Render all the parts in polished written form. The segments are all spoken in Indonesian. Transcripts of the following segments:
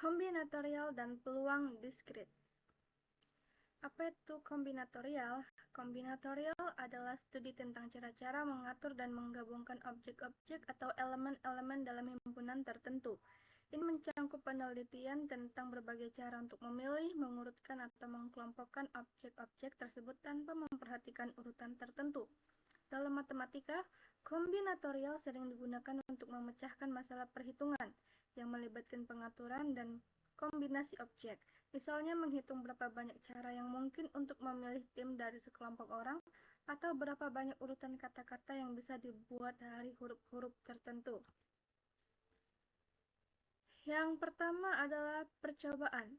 Kombinatorial dan peluang diskrit. Apa itu kombinatorial? Kombinatorial adalah studi tentang cara-cara mengatur dan menggabungkan objek-objek atau elemen-elemen dalam himpunan tertentu. Ini mencakup penelitian tentang berbagai cara untuk memilih, mengurutkan, atau mengkelompokkan objek-objek tersebut tanpa memperhatikan urutan tertentu. Dalam matematika, kombinatorial sering digunakan untuk memecahkan masalah perhitungan yang melibatkan pengaturan dan kombinasi objek. Misalnya menghitung berapa banyak cara yang mungkin untuk memilih tim dari sekelompok orang, atau berapa banyak urutan kata-kata yang bisa dibuat dari huruf-huruf tertentu. Yang pertama adalah percobaan.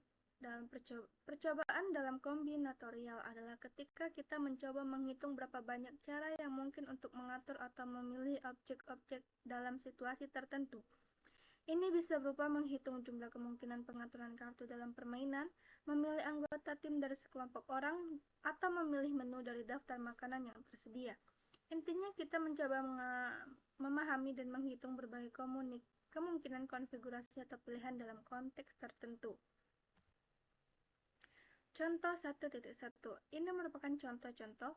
Percobaan dalam kombinatorial adalah ketika kita mencoba menghitung berapa banyak cara yang mungkin untuk mengatur atau memilih objek-objek dalam situasi tertentu. Ini bisa berupa menghitung jumlah kemungkinan pengaturan kartu dalam permainan, memilih anggota tim dari sekelompok orang, atau memilih menu dari daftar makanan yang tersedia. Intinya kita mencoba memahami dan menghitung berbagai kemungkinan konfigurasi atau pilihan dalam konteks tertentu. Contoh 1.1. Ini merupakan contoh-contoh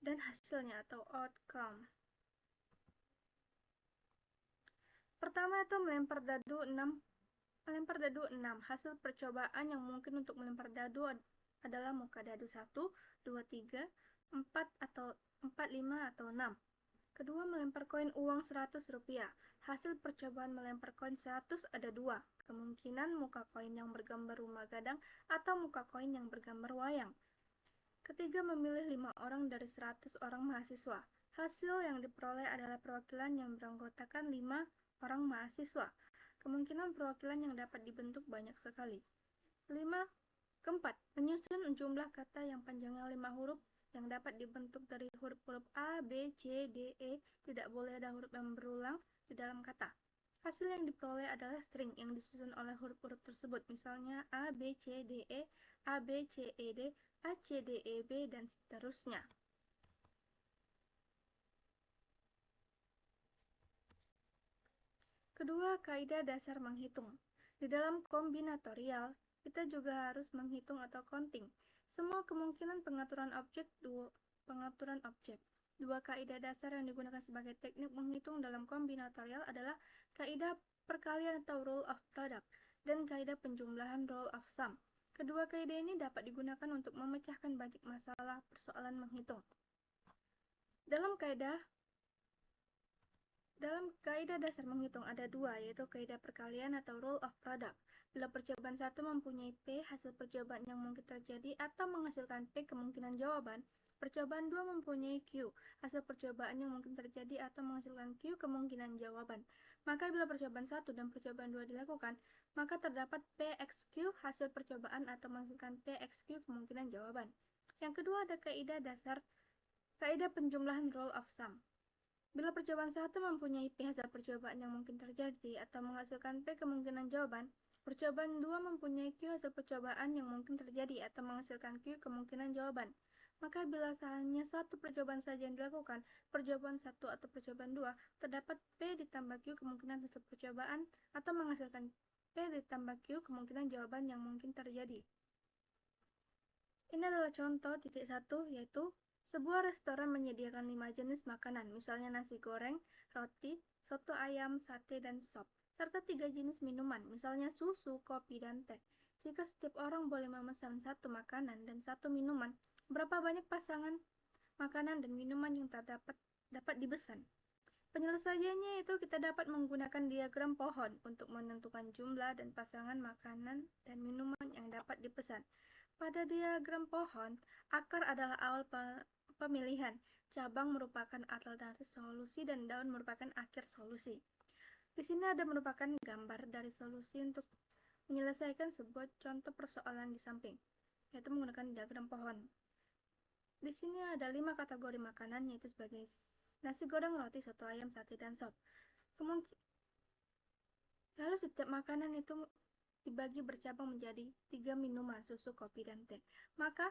dan hasilnya atau outcome. Pertama itu melempar dadu 6. Hasil percobaan yang mungkin untuk melempar dadu adalah muka dadu 1, 2, 3, 4 atau 4, 5 atau 6. Kedua, melempar koin uang Rp100. Hasil percobaan melempar koin 100 ada 2. Kemungkinan muka koin yang bergambar rumah gadang atau muka koin yang bergambar wayang. Ketiga, memilih 5 orang dari 100 orang mahasiswa. Hasil yang diperoleh adalah perwakilan yang beranggotakan 5 orang mahasiswa. Kemungkinan perwakilan yang dapat dibentuk banyak sekali. Keempat, menyusun jumlah kata yang panjangnya 5 huruf yang dapat dibentuk dari huruf-huruf A, B, C, D, E. Tidak boleh ada huruf yang berulang di dalam kata. Hasil yang diperoleh adalah string yang disusun oleh huruf-huruf tersebut, misalnya A, B, C, D, E, A, B, C, E, D, A, C, D, E, B, dan seterusnya. Kedua, kaidah dasar menghitung. Di dalam kombinatorial, kita juga harus menghitung atau counting semua kemungkinan pengaturan objek. Dua kaidah dasar yang digunakan sebagai teknik menghitung dalam kombinatorial adalah kaidah perkalian atau rule of product dan kaidah penjumlahan rule of sum. Kedua kaidah ini dapat digunakan untuk memecahkan banyak masalah persoalan menghitung. Dalam kaidah dasar menghitung ada dua, yaitu kaidah perkalian atau rule of product. Bila percobaan 1 mempunyai P, hasil percobaan yang mungkin terjadi atau menghasilkan P kemungkinan jawaban, percobaan 2 mempunyai Q, hasil percobaan yang mungkin terjadi atau menghasilkan Q kemungkinan jawaban. Maka bila percobaan 1 dan percobaan 2 dilakukan, maka terdapat PXQ hasil percobaan atau menghasilkan PXQ kemungkinan jawaban. Yang kedua ada kaidah penjumlahan rule of sum. Bila percobaan 1 mempunyai P hasil percobaan yang mungkin terjadi atau menghasilkan P kemungkinan jawaban, percobaan 2 mempunyai Q hasil percobaan yang mungkin terjadi atau menghasilkan Q kemungkinan jawaban. Maka bila hanya satu percobaan saja yang dilakukan, percobaan 1 atau percobaan 2, terdapat P ditambah Q kemungkinan hasil percobaan atau menghasilkan P ditambah Q kemungkinan jawaban yang mungkin terjadi. Ini adalah contoh titik 1, yaitu sebuah restoran menyediakan 5 jenis makanan, misalnya nasi goreng, roti, soto ayam, sate, dan sop, serta 3 jenis minuman, misalnya susu, kopi, dan teh. Jika setiap orang boleh memesan 1 makanan dan 1 minuman, berapa banyak pasangan makanan dan minuman yang dapat dipesan? Penyelesaiannya itu kita dapat menggunakan diagram pohon untuk menentukan jumlah dan pasangan makanan dan minuman yang dapat dipesan. Pada diagram pohon, akar adalah awal pemilihan, cabang merupakan alternatif solusi, dan daun merupakan akhir solusi. Di sini ada merupakan gambar dari solusi untuk menyelesaikan sebuah contoh persoalan di samping, yaitu menggunakan diagram pohon. Di sini ada 5 kategori makanan, yaitu sebagai nasi goreng, roti, soto ayam, sate, dan sop. Lalu setiap makanan itu dibagi bercabang menjadi 3 minuman, susu, kopi, dan teh. Maka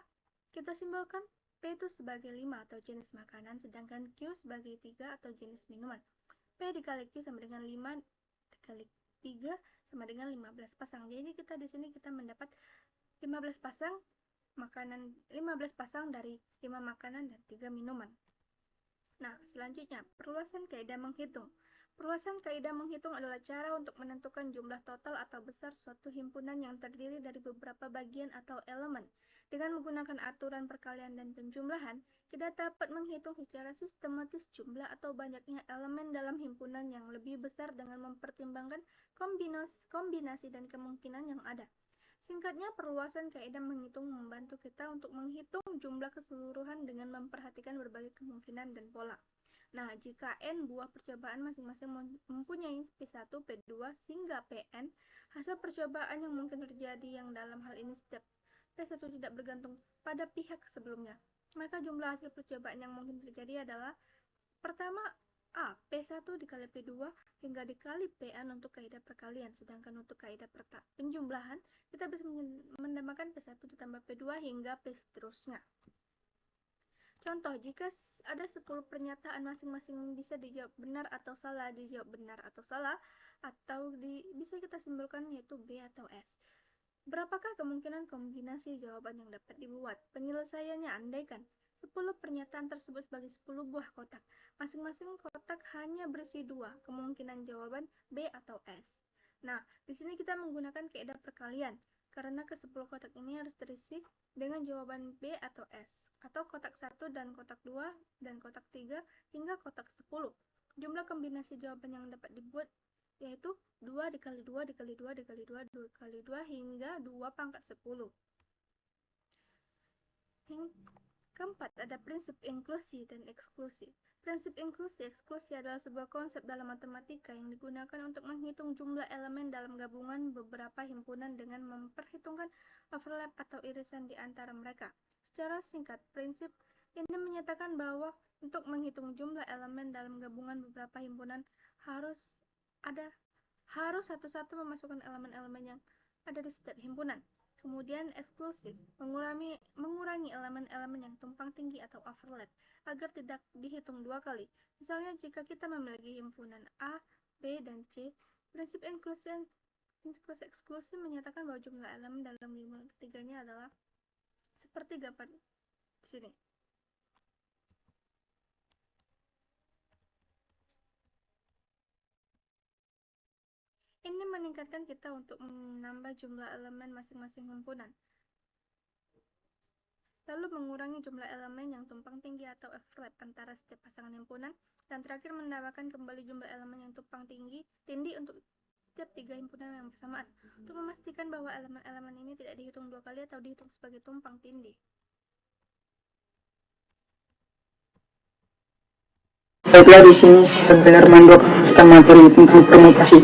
kita simbolkan P itu sebagai 5 atau jenis makanan, sedangkan Q sebagai 3 atau jenis minuman. P dikali Q sama dengan 5 dikali 3 sama dengan 15 pasang. Jadi kita di sini kita mendapat 15 pasang makanan, 15 pasang dari 5 makanan dan 3 minuman. Nah, selanjutnya, perluasan kaidah menghitung. Perluasan kaidah menghitung adalah cara untuk menentukan jumlah total atau besar suatu himpunan yang terdiri dari beberapa bagian atau elemen. Dengan menggunakan aturan perkalian dan penjumlahan, kita dapat menghitung secara sistematis jumlah atau banyaknya elemen dalam himpunan yang lebih besar dengan mempertimbangkan kombinasi dan kemungkinan yang ada. Singkatnya, perluasan kaidah menghitung membantu kita untuk menghitung jumlah keseluruhan dengan memperhatikan berbagai kemungkinan dan pola. Nah, jika N buah percobaan masing-masing mempunyai P1, P2, hingga Pn, hasil percobaan yang mungkin terjadi yang dalam hal ini setiap P1 tidak bergantung pada pihak sebelumnya. Maka jumlah hasil percobaan yang mungkin terjadi adalah pertama, A, P1 dikali P2 hingga dikali Pn untuk kaidah perkalian. Sedangkan untuk kaidah penjumlahan, kita bisa menambahkan P1 ditambah P2 hingga P seterusnya. Contoh, jika ada 10 pernyataan masing-masing bisa dijawab benar atau salah, dijawab benar atau salah, atau bisa kita simpulkan yaitu B atau S. Berapakah kemungkinan kombinasi jawaban yang dapat dibuat? Penyelesaiannya, andaikan 10 pernyataan tersebut sebagai 10 buah kotak. Masing-masing kotak hanya berisi 2, kemungkinan jawaban B atau S. Nah, di sini kita menggunakan kaidah perkalian, karena ke-10 kotak ini harus terisi dengan jawaban B atau S, atau kotak 1 dan kotak 2 dan kotak 3 hingga kotak 10. Jumlah kombinasi jawaban yang dapat dibuat yaitu 2 dikali 2 dikali 2 dikali 2 dikali 2 hingga 2 pangkat 10. Keempat, ada prinsip inklusi dan eksklusi. Prinsip inklusi-eksklusi adalah sebuah konsep dalam matematika yang digunakan untuk menghitung jumlah elemen dalam gabungan beberapa himpunan dengan memperhitungkan overlap atau irisan di antara mereka. Secara singkat, prinsip ini menyatakan bahwa untuk menghitung jumlah elemen dalam gabungan beberapa himpunan harus satu-satu memasukkan elemen-elemen yang ada di setiap himpunan. Kemudian eksklusi, mengurangi elemen-elemen yang tumpang tinggi atau overlap agar tidak dihitung 2 kali. Misalnya jika kita memiliki himpunan A, B, dan C, prinsip eksklusi menyatakan bahwa jumlah elemen dalam himpunan ketiganya adalah seperti gambar di sini. Ini meningkatkan kita untuk menambah jumlah elemen masing-masing himpunan, lalu mengurangi jumlah elemen yang tumpang tinggi atau overlap antara setiap pasangan himpunan, dan terakhir menambahkan kembali jumlah elemen yang tumpang tindih untuk setiap 3 himpunan yang bersamaan, untuk memastikan bahwa elemen-elemen ini tidak dihitung 2 kali atau dihitung sebagai tumpang tindih. Baiklah, di sini benar mendapatkan materi tentang permutasi.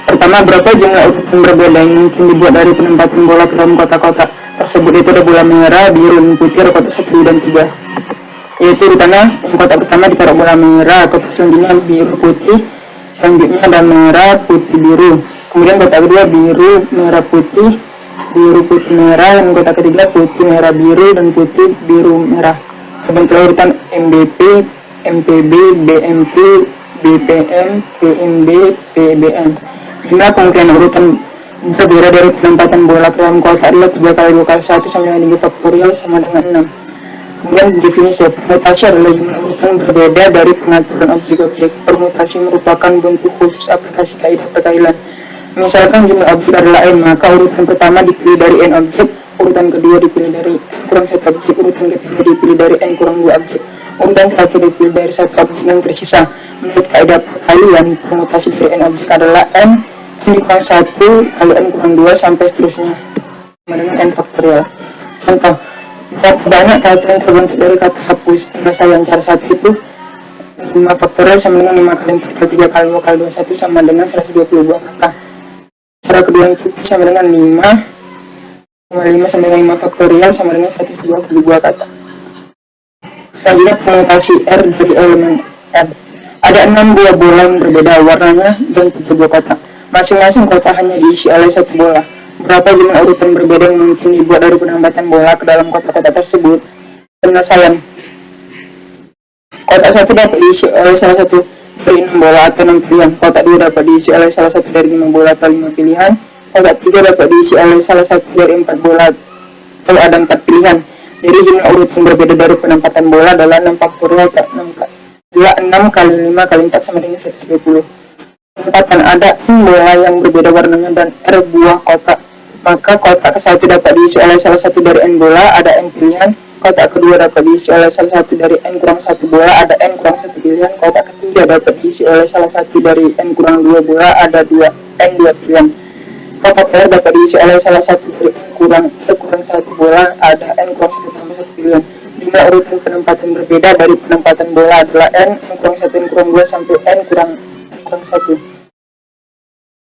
Pertama, berapa jumlah urutan berbeda yang mungkin dibuat dari penempatan bola ke dalam kotak-kotak tersebut. Itu ada bola merah, biru, dan putih, ada kotak 1 dan 3. Yaitu urutannya, kotak pertama ditaruh bola merah, kotak selanjutnya biru, putih, selanjutnya ada merah, putih, biru. Kemudian kotak kedua biru, merah, putih, biru, putih, merah, dan kotak ketiga putih, merah, biru, dan putih, biru, merah. Terbentuklah urutan MBP, MPB, BMP, BPM, PMB, PBM. Jumlah kemungkinan urutan berbeda dari penempatan bola ke dalam kotak adalah 3 kali 2 kali 1 sama dengan 3 faktorial sama dengan 6. Kemudian definisi permutasi adalah jumlah urutan berbeda dari pengaturan objek-objek. Permutasi merupakan bentuk khusus aplikasi kaidah perkalian. Misalkan jumlah objek adalah n, maka urutan pertama dipilih dari n objek, urutan kedua dipilih dari n kurang 1 objek, urutan ketiga dipilih dari n kurang 2 objek, urutan 1 dipilih dari 1 objek yang tersisa. Menurut kaidah perkalian, permutasi dari n objek adalah n kurang 1 kali n kurang 2 sampai seterusnya sama dengan n faktorial. Contoh, berapa banyak kata yang terbentuk dari kata hapus? Bahasa yang cara 1 itu 5 faktorial sama dengan 5 kali 4 kali 3 kali 2 kali 21 sama dengan 122 kata. Cara kedua yang cukup sama dengan 5 sama dengan 5 faktorial sama dengan 102 kali 2 kata. Selanjutnya permutasi R dari elemen N. Ada 6 buah bola yang berbeda warnanya dan 3 buah kotak. Masing-masing kotak hanya diisi oleh 1 bola. Berapa jumlah urutan berbeda yang mungkin dibuat dari penempatan bola ke dalam kotak-kotak tersebut? Penyelesaian. Kotak 1 dapat diisi oleh salah satu dari 6 bola atau 6 pilihan. Kotak 2 dapat diisi oleh salah satu dari 5 bola atau 5 pilihan. Kotak 3 dapat diisi oleh salah satu dari 4 bola atau ada 4 pilihan. Jadi jumlah urutan berbeda dari penempatan bola adalah 6 faktorial 6 kali 5 kali 4 sama dengan 120. Penempatan ada bola yang berbeda warnanya dan R buah kotak. Maka kotak ke-1 dapat diisi oleh salah satu dari N bola, ada N pilihan. Kotak kedua dapat diisi oleh salah satu dari N kurang 1 bola, ada N kurang 1 pilihan. Kotak ketiga dapat diisi oleh salah satu dari N kurang 2 bola, ada N 2 pilihan. Kotak R dapat diisi oleh salah satu dari N kurang 1 bola, ada N kurang 1 tambah 1 pilihan. Jumlah urutan penempatan berbeda dari penempatan bola adalah N kurang 1, N kurang 2, sampai N kurang 1.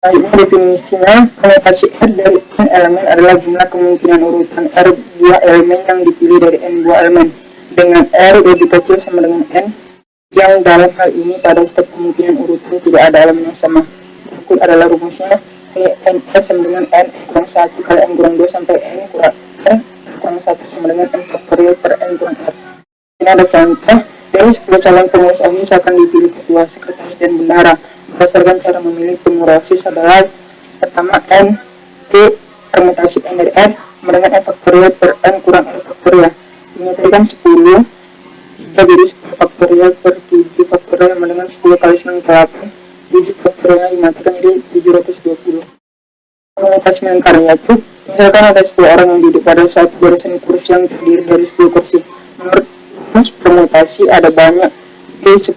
Selanjutnya definisinya, penempatan R dari N elemen adalah jumlah kemungkinan urutan R buah elemen yang dipilih dari N buah elemen, dengan R lebih kecil sama dengan N, yang dalam hal ini pada setiap kemungkinan urutan tidak ada elemen yang sama. Berikut adalah rumusnya, NR sama dengan N kurang 1 kali N kurang 2 sampai N kurang 1 sama dengan N faktorial per N kurang R. Ini ada contoh, dari 10 calon pengurus OSIS akan dipilih ketua, sekretaris, dan bendahara. Berdasarkan cara memilih pengurus OSIS adalah pertama N P permutasi N dari R sama dengan N faktorial per N kurang R faktorial. Ini tadi kan 10, jika jadi 10 faktorial per 7 faktorial sama dengan 10 kali 9 ke 8, 7 faktorialnya dimatikan jadi 720. Permutasi melingkar yaitu, misalkan ada 10 orang yang duduk pada satu barisan kursi yang terdiri dari 10 kursi. Menurut rumus permutasi ada banyak D10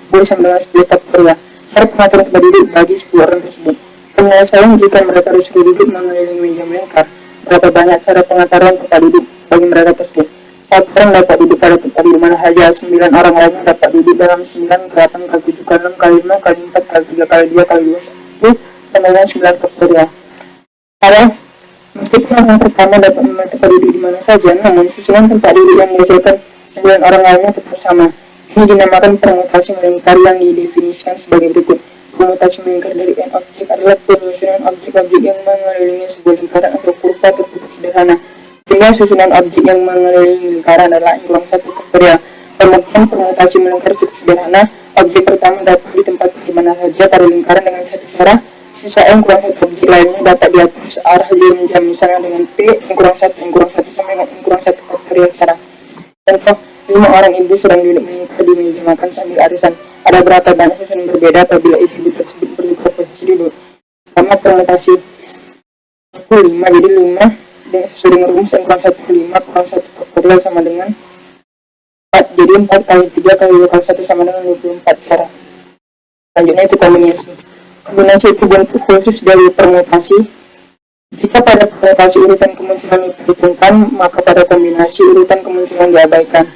boleh sama dengan 10 faktorial. Cara pengaturan tempat duduk bagi 10 orang tersebut. Penyelesaian jika mereka disuruh duduk mengelilingi meja melingkar. Berapa banyak cara pengaturan tempat duduk bagi mereka tersebut? 1 orang dapat duduk pada tempat duduk mana saja. 9 orang lainnya dapat duduk dalam 9 ke 8 kali 7 kali 6 kali 5 kali 4 kali 3 kali 2 kali 2 sama dengan 9 faktorial. Karena meskipun orang pertama dapat memilih tempat duduk di mana saja, namun susunan tempat duduk yang diajarkan 9 orang lainnya tetap sama. Ini dinamakan permutasi melingkar yang didefinisikan sebagai berikut. Permutasi melingkar dari N objek adalah penyusunan objek-objek yang mengelilingi sebuah lingkaran atau kurva tertutup sederhana. Jumlah susunan objek yang mengelilingi lingkaran adalah N kurang 1 faktorial. Pembuktian permutasi melingkar cukup sederhana. Objek pertama dapat ditempatkan di mana saja pada lingkaran dengan satu cara. Sisa N kurang 1 objek lainnya dapat diatur searah jam misalnya dengan P N kurang 1 sama dengan N kurang 1 faktorial cara. Contoh, 5 orang ibu sedang duduk melingkar di meja makan sambil arisan. Ada berapa banyak susunan berbeda apabila ibu tersebut bertukar posisi duduk. Pertama permutasi itu 5, jadi 5 sesuai dengan rumus N kurang 1 5 kurang 1 faktorial sama dengan 4, jadi 4 kali 3 kali 2 kali 1 sama dengan 24 cara. Selanjutnya itu kombinasi. Kombinasi itu bentuk khusus dari permutasi. Jika pada permutasi urutan kemunculan diperhitungkan, maka pada kombinasi urutan kemunculan diabaikan.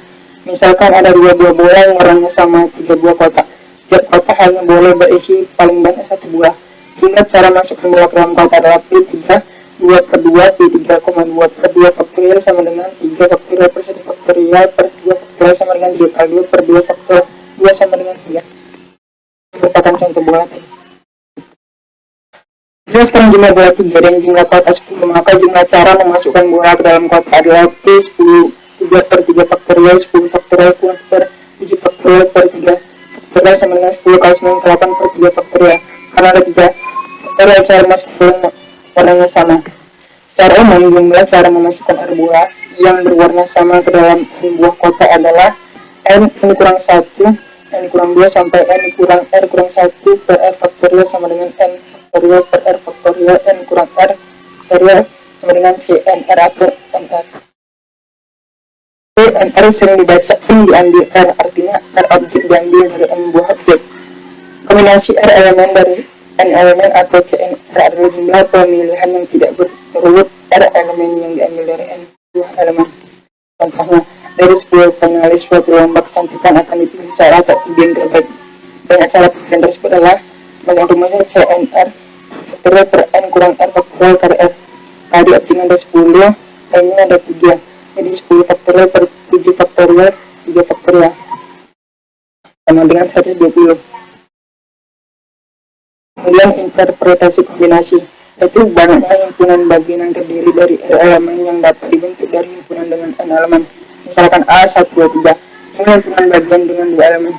Misalkan ada 2 buah bola yang warnanya sama 3 buah kotak. Setiap kotak hanya boleh berisi paling banyak 1 buah. Jumlah cara masukkan bola ke dalam kotak adalah P3 2 per 2 P3,2 per 2 faktorial sama dengan 3 faktorial per 1 faktorial per 2 faktorial sama dengan 3 kali 2 per 2 faktorial 2 sama dengan 3. Merupakan contoh bola tadi. Jika sekarang jumlah bola 3 dan jumlah kotak 10, maka jumlah cara memasukkan bola ke dalam kotak adalah P10 3 per 3 faktorial 10 faktorial per 7 faktorial per 3 faktorial sama dengan 10 kali 9 ke 8 per 3 faktorial. Karena ada 3 faktorial cara masukkan warnanya sama. Secara umum, jumlah cara memasukkan R bola yang berwarna sama ke dalam N buah kotak adalah N kurang 1, N kurang 2 sampai N kurang R kurang 1 per R faktorial sama dengan N faktorial per R faktorial N kurang R faktorial sama dengan CNR atau NR. NR sering dibaca N diambil R, artinya R objek diambil dari N buah objek. Kombinasi R elemen dari N elemen atau CNR adalah jumlah pemilihan yang tidak berurut R elemen yang diambil dari N buah elemen. Contohnya, dari 10 finalis suatu lomba kecantikan akan dipilih salah satu yang terbaik. Banyak cara pilihan tersebut adalah banyak rumusnya CNR faktorial per N kurang R faktorial kali R. Tadi optimal ada 10, lainnya ada 3. Jadi 10 faktorial per 7 faktorial 3 faktorial sama dengan 120. Kemudian interpretasi kombinasi, yaitu banyaknya himpunan bagian yang terdiri dari R elemen yang dapat dibentuk dari himpunan dengan N elemen. Misalkan A 1, 2, 3, semua himpunan bagian dengan 2 elemen.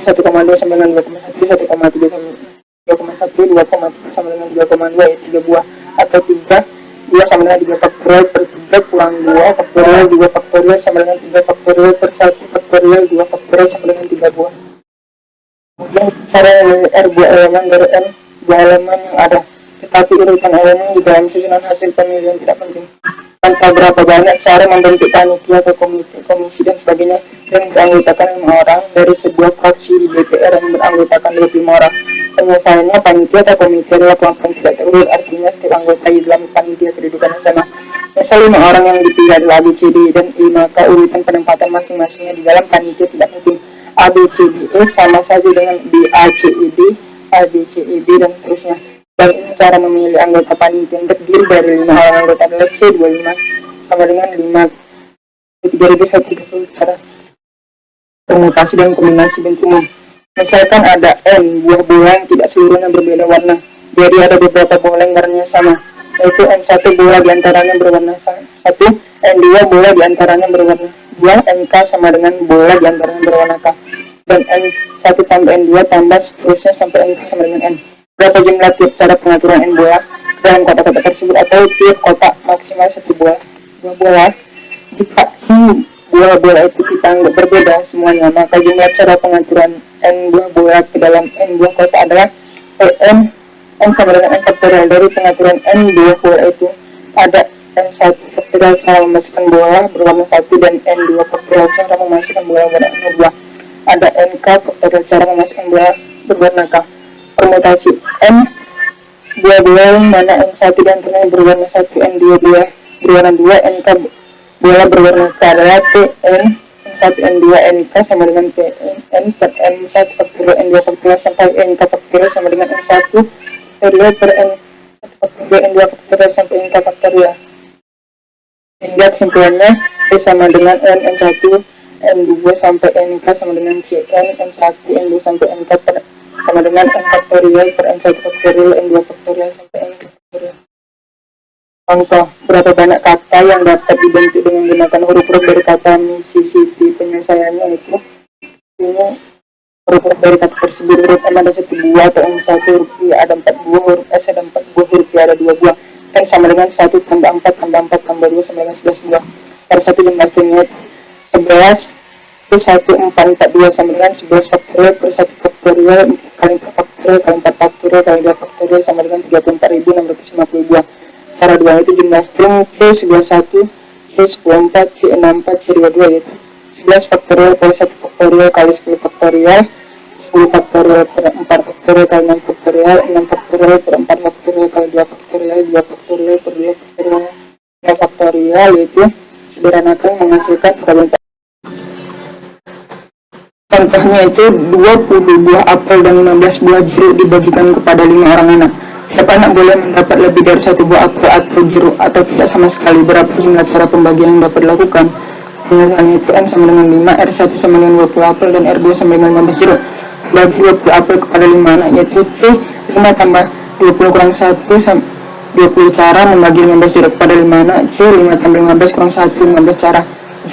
1,2 sama dengan 2,1, 1,3 sama 2,1, 2,3 sama dengan 3,2 ya 3 buah, atau 2 sama dengan 3 faktorial per 3 kurang 2 faktorial 2 faktorial sama dengan 3 faktorial per 1 faktorial 2 faktorial sama dengan 3 buah. Kemudian cara memilih R buah elemen dari N buah elemen yang ada, tetapi urutan elemen di dalam susunan hasil pemilihan tidak penting. Tanpa berapa banyak cara membentuk panitia atau komisi dan sebagainya yang beranggotakan 5 orang dari sebuah fraksi di DPR yang beranggotakan 25 orang. Penyelesaiannya, panitia atau komite adalah kelompok yang tidak terurut, artinya setiap anggota di dalam panitia kedudukannya sama. Misal 5 orang yang dipilih adalah A, B, C, D, dan E, maka urutan penempatan masing-masingnya di dalam panitia tidak penting. A, B, C, D, E sama saja dengan B, A, C, E, B, A, D, C, E, B, dan seterusnya. Dan ini cara memilih anggota panitia yang terdiri dari 5 orang anggota adalah C25 sama dengan 5,3130 cara permutasi dan kombinasi bentuk umum. Misalkan ada N buah bola yang tidak seluruhnya berbeda warna, jadi ada beberapa bola yang warnanya sama, yaitu N1 bola diantaranya berwarna 1, N2 bola diantaranya berwarna 2, NK sama dengan bola diantaranya berwarna K, dan N1 tambah N2 tambah seterusnya sampai NK sama dengan N. Berapa jumlah tiap cara pengaturan N bola dalam kotak-kotak tersebut, atau tiap kotak maksimal 1 bola. Jika buah bola itu kita anggap berbeda semuanya, maka jumlah cara pengaturan N buah bola ke dalam N buah kotak adalah N sama dengan N faktorial. Dari pengaturan N buah bola itu ada N1 faktorial cara memasukkan bola berwarna 1 dan N2 faktorial cara memasukkan bola berwarna 2. Ada NK faktorial cara memasukkan bola berwarna K. Permutasi N buah bola yang mana N1 dan antaranya berwarna 1, N2 bola berwarna 2, NK bola berwarna K adalah N1 N2 NK sama dengan N per N1 faktorial N2 faktorial sampai NK faktorial sama dengan N1 faktorial per N1 faktorial N2 faktorial sampai NK faktorial. Sehingga kesimpulannya P sama dengan N1 N2 sampai NK sama dengan CN N1 N2 sampai NK sama dengan N faktorial per N1 faktorial N2 faktorial sampai NK faktorial. Contoh, berapa banyak kata yang dapat dibentuk dengan menggunakan huruf-huruf dari kata Mississippi. Penyelesaiannya itu ini huruf-huruf dari kata tersebut. Huruf M ada 1 buah atau M1, huruf I ada 4 buah, huruf S ada 4 buah, huruf I ada 2 buah. N sama dengan 1 tambah 4 tambah 4 tambah 2 sama dengan 11 buah. Cara 1 jumlah stringnya 11 itu 1 4 4 2 sama dengan 11 faktorial per 1 faktorial kali 4 faktorial kali 4 faktorial kali 2 faktorial sama dengan 34.650 buah. Cara 2 itu jumlah string C91, C104, C64, C22 yaitu 11 faktorial per 1 faktorial kali 10 faktorial 10 faktorial per 4 faktorial kali 6 faktorial 6 faktorial per 4 faktorial kali 2 faktorial 2 faktorial per 2 faktorial 2 faktorial yaitu sederhanakan menghasilkan variabel. Contohnya itu 20 buah apel dan 15 buah jeruk dibagikan kepada 5 orang anak. Setiap anak boleh mendapat lebih dari 1 buah apel atau jeruk atau tidak sama sekali. Berapa jumlah cara pembagian yang dapat dilakukan? Penyelesaiannya itu N sama dengan 5, R1 sama dengan 20 apel dan R2 sama dengan 15 jeruk. Bagi 20 apel kepada 5 anak yaitu C 5 tambah 20 kurang 1 20 cara membagi 15 jeruk kepada 5 anak. C 5 tambah 15 kurang 1 15 cara.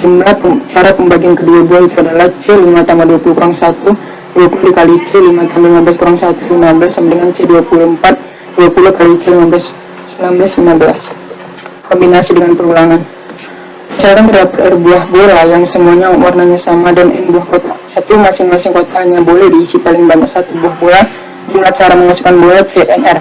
Jumlah cara pembagian kedua buah itu adalah C 5 tambah 20 kurang 1 20 dikali C 5 tambah 15 kurang 1 15 sama dengan C 24 20 kali C 15 19 15. Kombinasi dengan perulangan. Misalkan terdapat R buah bola yang semuanya warnanya sama dan N buah kotak. Satu masing-masing kotak hanya boleh diisi paling banyak 1 buah bola. Jumlah cara memasukkan bola CNR.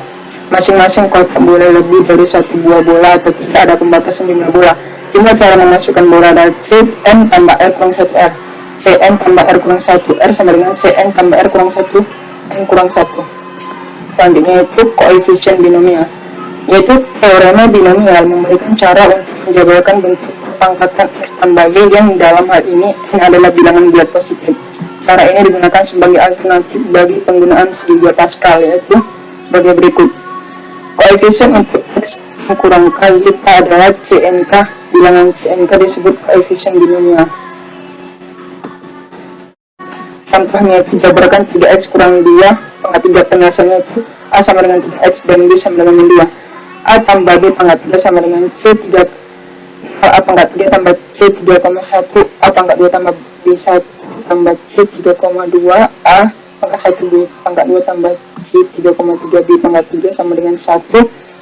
Masing-masing kotak boleh lebih dari 1 buah bola atau tidak ada pembatasan jumlah bola. Jumlah cara memasukkan bola adalah CN tambah R kurang 1R. CN tambah R kurang 1R sama dengan CN tambah R kurang 1 N kurang 1. Selanjutnya itu koefisien binomial, yaitu teorema binomial memberikan cara untuk menjabarkan bentuk pangkatan X tambah Y yang dalam hal ini N adalah bilangan bulat positif. Cara ini digunakan sebagai alternatif bagi penggunaan segitiga Pascal, yaitu sebagai berikut. Koefisien untuk X kurang K adalah CNK. Bilangan CNK disebut koefisien binomial. Contohnya itu jabarkan 3x kurang 2 pangkat 3 penyelesaiannya itu A sama dengan 3x dan B sama dengan 2. A tambah B pangkat 3 sama dengan C 3 A pangkat 3 tambah C 3,1 A pangkat 2 tambah B 1 tambah C 3,2 A pangkat 1 B pangkat 2 tambah C 3,3 B pangkat 3 sama dengan 1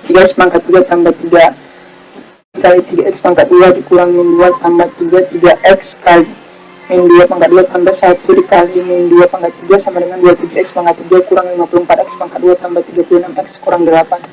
3X pangkat 3 tambah 3 kali 3X pangkat 2 dikurang min 2 tambah 3 3X kali min 2 pangkat 2 tambah 1 dikali min 2 pangkat 3 sama dengan 27X pangkat 3 kurang 54X pangkat 2 tambah 36X kurang 8.